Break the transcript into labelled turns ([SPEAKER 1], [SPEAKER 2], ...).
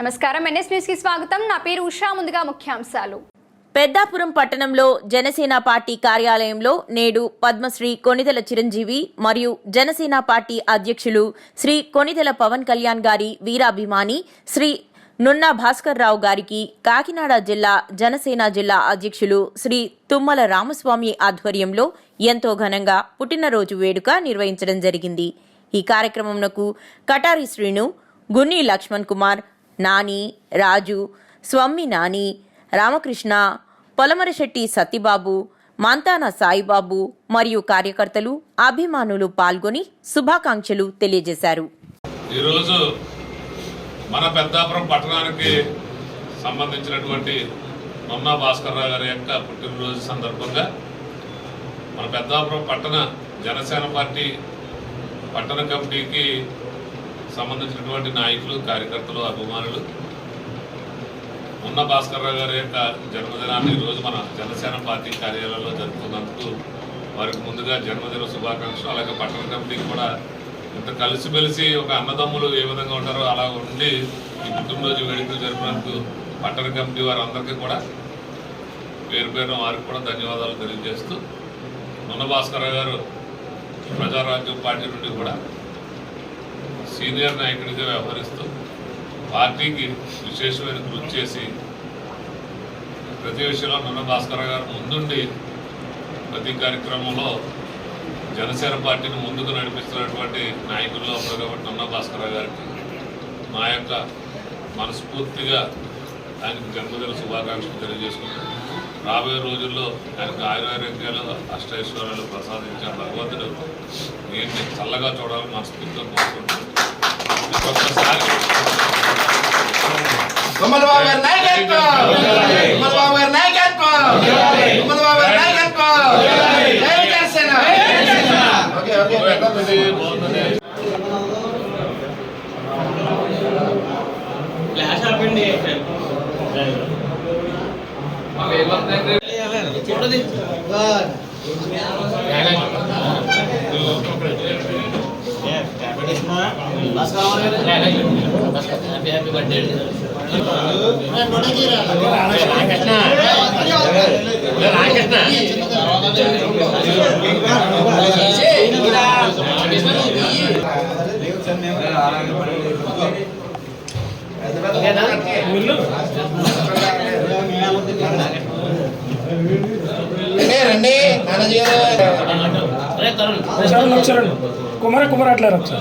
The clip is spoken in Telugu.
[SPEAKER 1] నమస్కారం ఎన్ఎస్ న్యూస్ కి స్వాగతం. నా పేరు ఉషా. ముందుగా ముఖ్యాంశాలు.
[SPEAKER 2] పెద్దాపురం పట్టణంలో జనసేన పార్టీ కార్యాలయంలో నేడు పద్మశ్రీ కొణిదెల చిరంజీవి మరియు జనసేన పార్టీ అధ్యక్షులు శ్రీ కొణిదెల పవన్ కళ్యాణ్ గారి వీరాభిమాని శ్రీ నున్నా భాస్కర్ రావు గారికి కాకినాడ జిల్లా జనసేన జిల్లా అధ్యక్షులు శ్రీ తుమ్మల రామస్వామి ఆధ్వర్యంలో ఎంతో ఘనంగా పుట్టినరోజు వేడుక నిర్వహించడం జరిగింది. ఈ కార్యక్రమంకు కటారి శ్రీను, గున్ని లక్ష్మణ్ కుమార్, నాని, రాజు, స్వామి నాని, రామకృష్ణ, పొలమరశెట్టి సత్యబాబు, మంతాన సాయిబాబు మరియు కార్యకర్తలు, అభిమానులు పాల్గొని శుభాకాంక్షలు తెలియజేశారు.
[SPEAKER 3] ఈరోజు మన పెద్దాపురం పట్టణానికి సంబంధించినటువంటి నున్నా భాస్కర్ రావు గారి యొక్క పుట్టినరోజు సందర్భంగా మన పెద్దాపురం పట్టణ జనసేన పార్టీ పట్టణ కమిటీకి సంబంధించినటువంటి నాయకులు, కార్యకర్తలు, అభిమానులు నున్నా భాస్కర్ రావు గారి యొక్క జన్మదినాన్ని ఈరోజు మన జనసేన పార్టీ కార్యాలయంలో జరుపుకున్నందుకు వారికి ముందుగా జన్మదిన శుభాకాంక్షలు. అలాగే పట్టణ కమిటీకి కూడా ఇంత కలిసిమెలిసి ఒక అన్నదమ్ములు ఏ విధంగా ఉంటారో అలా ఉండి ఈ పుట్టినరోజు వేడుకలు జరిపినందుకు పట్టణ కమిటీ వారందరికీ కూడా పేరు పేరున వారికి కూడా ధన్యవాదాలు తెలియజేస్తూ, నున్నా భాస్కర్ రావు గారు ప్రజారాజ్యం పార్టీ నుండి కూడా సీనియర్ నాయకుడిగా వ్యవహరిస్తూ పార్టీకి విశేషమైన కృషి చేసి ప్రతి విషయంలో నున్నా భాస్కర్ గారు ముందుండి ప్రతి కార్యక్రమంలో జనసేన పార్టీని ముందుకు నడిపిస్తున్నటువంటి నాయకుల్లో ఒకరు కాబట్టి నున్నా భాస్కర్ గారికి మా యొక్క మనస్ఫూర్తిగా ఆయనకు జన్మదిన శుభాకాంక్షలు తెలియజేసుకుంటాం. రాబోయే రోజుల్లో ఆయనకు ఆయురారోగ్యాలు, అష్టైశ్వర్యాలు ప్రసాదించిన భగవంతుడు ఏంటి చల్లగా చూడాలని మనస్ఫూర్తిగా కోరుకుంటున్నాం. ఒక్కసారి
[SPEAKER 4] కుమార కుమార్ అట్లా రండి.